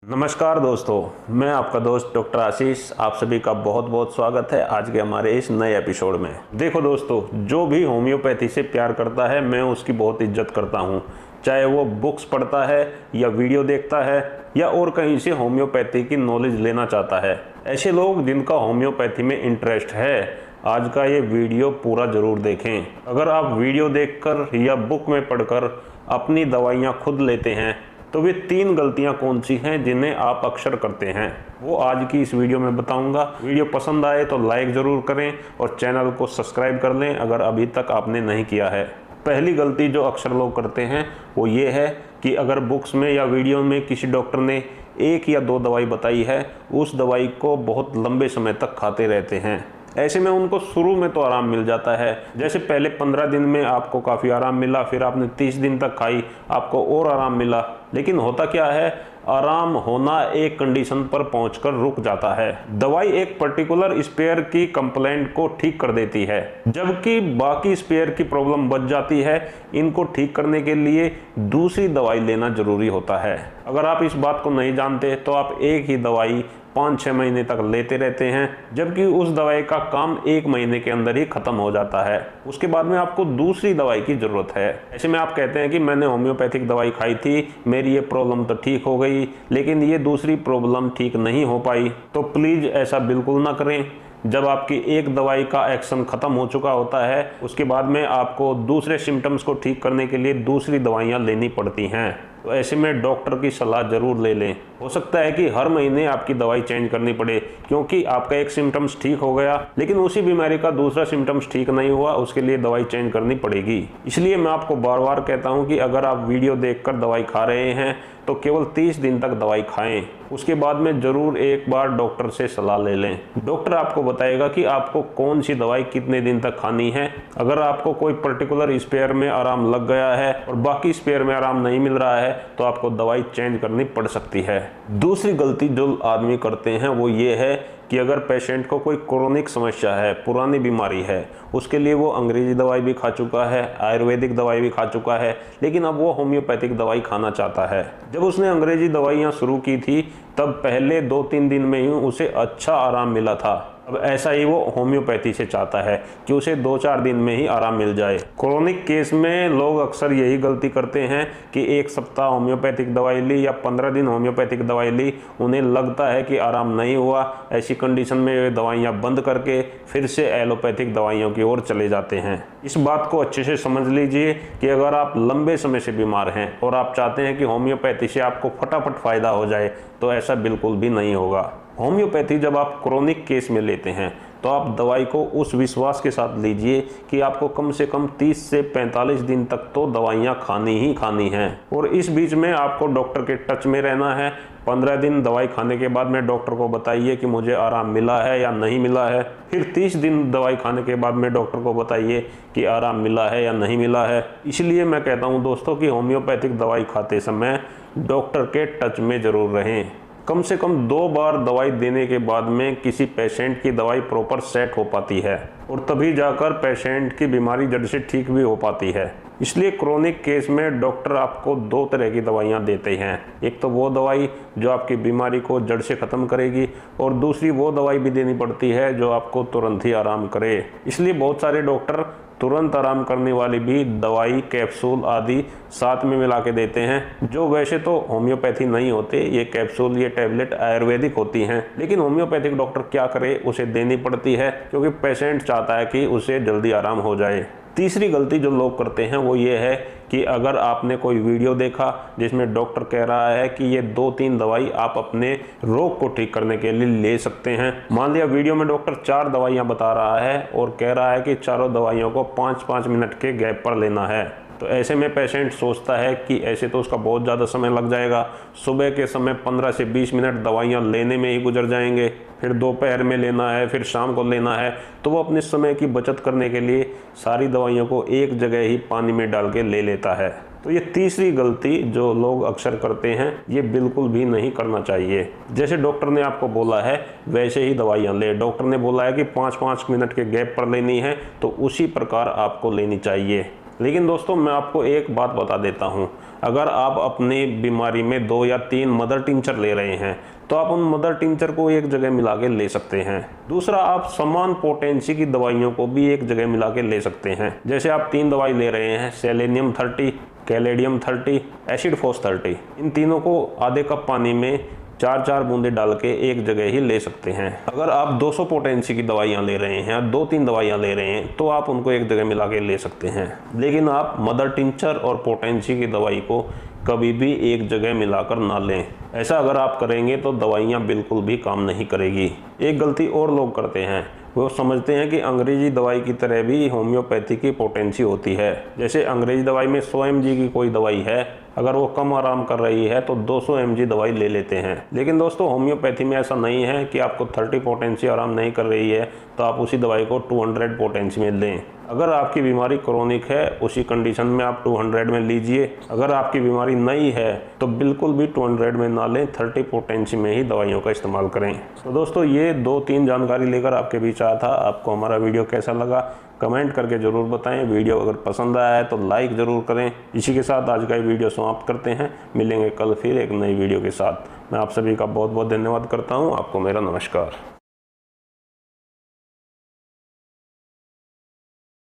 नमस्कार दोस्तों, मैं आपका दोस्त डॉक्टर आशीष। आप सभी का बहुत बहुत स्वागत है आज के हमारे इस नए एपिसोड में। देखो दोस्तों, जो भी होम्योपैथी से प्यार करता है मैं उसकी बहुत इज्जत करता हूँ, चाहे वो बुक्स पढ़ता है या वीडियो देखता है या और कहीं से होम्योपैथी की नॉलेज लेना चाहता है। ऐसे लोग जिनका होम्योपैथी में इंटरेस्ट है, आज का ये वीडियो पूरा ज़रूर देखें। अगर आप वीडियो देखकर या बुक में पढ़कर अपनी दवाइयाँ खुद लेते हैं तो वे 3 गलतियां कौन सी हैं जिन्हें आप अक्सर करते हैं, वो आज की इस वीडियो में बताऊंगा। वीडियो पसंद आए तो लाइक ज़रूर करें और चैनल को सब्सक्राइब कर लें अगर अभी तक आपने नहीं किया है। पहली गलती जो अक्सर लोग करते हैं वो ये है कि अगर बुक्स में या वीडियो में किसी डॉक्टर ने 1 या 2 दवाई बताई है, उस दवाई को बहुत लंबे समय तक खाते रहते हैं। ऐसे में उनको शुरू में तो आराम मिल जाता है, जैसे पहले 15 दिन में आपको काफ़ी आराम मिला, फिर आपने 30 दिन तक खाई, आपको और आराम मिला। लेकिन होता क्या है, आराम होना एक कंडीशन पर पहुंचकर रुक जाता है। दवाई एक पर्टिकुलर स्पेयर की कंप्लेंट को ठीक कर देती है, जबकि बाकी स्पेयर की प्रॉब्लम बच जाती है। इनको ठीक करने के लिए दूसरी दवाई लेना जरूरी होता है। अगर आप इस बात को नहीं जानते तो आप एक ही दवाई 5-6 महीने तक लेते रहते हैं, जबकि उस दवाई का काम 1 महीने के अंदर ही खत्म हो जाता है। उसके बाद में आपको दूसरी दवाई की जरूरत है। ऐसे में आप कहते हैं कि मैंने होम्योपैथिक दवाई खाई थी, मेरी ये प्रॉब्लम तो ठीक हो गई, लेकिन ये दूसरी प्रॉब्लम ठीक नहीं हो पाई। तो प्लीज़ ऐसा बिल्कुल ना करें। जब आपकी एक दवाई का एक्शन खत्म हो चुका होता है, उसके बाद में आपको दूसरे सिम्टम्स को ठीक करने के लिए दूसरी दवाइयाँ लेनी पड़ती हैं। तो ऐसे में डॉक्टर की सलाह ज़रूर ले लें। हो सकता है कि हर महीने आपकी दवाई चेंज करनी पड़े, क्योंकि आपका एक सिम्टम्स ठीक हो गया लेकिन उसी बीमारी का दूसरा सिम्टम्स ठीक नहीं हुआ, उसके लिए दवाई चेंज करनी पड़ेगी। इसलिए मैं आपको बार बार कहता हूं कि अगर आप वीडियो देखकर दवाई खा रहे हैं तो केवल 30 दिन तक दवाई खाएं। उसके बाद में ज़रूर एक बार डॉक्टर से सलाह ले लें। डॉक्टर आपको बताएगा कि आपको कौन सी दवाई कितने दिन तक खानी है। अगर आपको कोई पर्टिकुलर स्पेयर में आराम लग गया है और बाकी स्पेयर में आराम नहीं मिल रहा है तो आपको दवाई चेंज करनी पड़ सकती है। दूसरी गलती जो आदमी करते हैं वो ये है कि अगर पेशेंट को कोई क्रोनिक समस्या है, पुरानी बीमारी है, उसके लिए वो अंग्रेजी दवाई भी खा चुका है, आयुर्वेदिक दवाई भी खा चुका है, लेकिन अब वो होम्योपैथिक दवाई खाना चाहता है। जब उसने अंग्रेजी दवाइयाँ शुरू की थी तब पहले 2-3 दिन में ही उसे अच्छा आराम मिला था। अब ऐसा ही वो होम्योपैथी से चाहता है कि उसे 2-4 दिन में ही आराम मिल जाए। क्रोनिक केस में लोग अक्सर यही गलती करते हैं कि 1 सप्ताह होम्योपैथिक दवाई ली या 15 दिन होम्योपैथिक दवाई ली, उन्हें लगता है कि आराम नहीं हुआ। ऐसी कंडीशन में वे दवाइयाँ बंद करके फिर से एलोपैथिक दवाइयों की ओर चले जाते हैं। इस बात को अच्छे से समझ लीजिए कि अगर आप लंबे समय से बीमार हैं और आप चाहते हैं कि होम्योपैथी से आपको फटाफट फ़ायदा हो जाए, तो ऐसा बिल्कुल भी नहीं होगा। होम्योपैथी जब आप क्रोनिक केस में लेते हैं तो आप दवाई को उस विश्वास के साथ लीजिए कि आपको कम से कम 30 से 45 दिन तक तो दवाइयाँ खानी ही खानी हैं। और इस बीच में आपको डॉक्टर के टच में रहना है। 15 दिन दवाई खाने के बाद में डॉक्टर को बताइए कि मुझे आराम मिला है या नहीं मिला है। फिर 30 दिन दवाई खाने के बाद में डॉक्टर को बताइए कि आराम मिला है या नहीं मिला है। इसलिए मैं कहता हूँ दोस्तों कि होम्योपैथिक दवाई खाते समय डॉक्टर के टच में ज़रूर रहें। कम से कम 2 बार दवाई देने के बाद में किसी पेशेंट की दवाई प्रॉपर सेट हो पाती है और तभी जाकर पेशेंट की बीमारी जड़ से ठीक भी हो पाती है। इसलिए क्रोनिक केस में डॉक्टर आपको 2 तरह की दवाइयाँ देते हैं। एक तो वो दवाई जो आपकी बीमारी को जड़ से ख़त्म करेगी और दूसरी वो दवाई भी देनी पड़ती है जो आपको तुरंत ही आराम करे। इसलिए बहुत सारे डॉक्टर तुरंत आराम करने वाली भी दवाई, कैप्सूल आदि साथ में मिला के देते हैं, जो वैसे तो होम्योपैथी नहीं होते। ये कैप्सूल, ये टैबलेट आयुर्वेदिक होती हैं, लेकिन होम्योपैथिक डॉक्टर क्या करे, उसे देनी पड़ती है क्योंकि पेशेंट चाहता है कि उसे जल्दी आराम हो जाए। तीसरी गलती जो लोग करते हैं वो ये है कि अगर आपने कोई वीडियो देखा जिसमें डॉक्टर कह रहा है कि ये 2-3 दवाई आप अपने रोग को ठीक करने के लिए ले सकते हैं। मान लिया वीडियो में डॉक्टर 4 दवाइयाँ बता रहा है और कह रहा है कि चारों दवाइयों को 5-5 मिनट के गैप पर लेना है। तो ऐसे में पेशेंट सोचता है कि ऐसे तो उसका बहुत ज़्यादा समय लग जाएगा। सुबह के समय 15 से 20 मिनट दवाइयाँ लेने में ही गुजर जाएंगे, फिर दोपहर में लेना है, फिर शाम को लेना है। तो वो अपने समय की बचत करने के लिए सारी दवाइयों को एक जगह ही पानी में डाल के ले लेता है। तो ये तीसरी गलती जो लोग अक्सर करते हैं, ये बिल्कुल भी नहीं करना चाहिए। जैसे डॉक्टर ने आपको बोला है वैसे ही दवाइयाँ ले। डॉक्टर ने बोला है कि 5-5 मिनट के गैप पर लेनी है, तो उसी प्रकार आपको लेनी चाहिए। लेकिन दोस्तों मैं आपको एक बात बता देता हूँ, अगर आप अपनी बीमारी में 2 या 3 मदर टिंचर ले रहे हैं तो आप उन मदर टिंचर को एक जगह मिला के ले सकते हैं। दूसरा, आप समान पोटेंसी की दवाइयों को भी एक जगह मिला के ले सकते हैं। जैसे आप 3 दवाई ले रहे हैं, सेलेनियम 30, कैलेडियम 30, एसिड फोस 30, इन तीनों को आधे कप पानी में 4-4 बूंदे डाल के एक जगह ही ले सकते हैं। अगर आप 200 पोटेंसी की दवाइयाँ ले रहे हैं, 2-3 दवाइयाँ ले रहे हैं, तो आप उनको एक जगह मिला के ले सकते हैं। लेकिन आप मदर टिंचर और पोटेंसी की दवाई को कभी भी एक जगह मिलाकर ना लें। ऐसा अगर आप करेंगे तो दवाइयाँ बिल्कुल भी काम नहीं करेगी। एक गलती और लोग करते हैं, वो समझते हैं कि अंग्रेजी दवाई की तरह भी होम्योपैथी की पोटेंसी होती है। जैसे अंग्रेजी दवाई में 100 mg की कोई दवाई है, अगर वो कम आराम कर रही है तो 200 mg दवाई ले लेते हैं। लेकिन दोस्तों होम्योपैथी में ऐसा नहीं है कि आपको 30 पोटेंसी आराम नहीं कर रही है तो आप उसी दवाई को 200 पोटेंसी में लें। अगर आपकी बीमारी क्रोनिक है, उसी कंडीशन में आप 200 में लीजिए। अगर आपकी बीमारी नई है तो बिल्कुल भी 200 में ना लें, 30 पोटेंसी में ही दवाइयों का इस्तेमाल करें। तो दोस्तों ये 2-3 जानकारी लेकर आपके बीच आया था। आपको हमारा वीडियो कैसा लगा कमेंट करके ज़रूर बताएं। वीडियो अगर पसंद आया है तो लाइक ज़रूर करें। इसी के साथ आज का वीडियो समाप्त करते हैं। मिलेंगे कल फिर एक नई वीडियो के साथ। मैं आप सभी का बहुत बहुत धन्यवाद करता हूँ। आपको मेरा नमस्कार।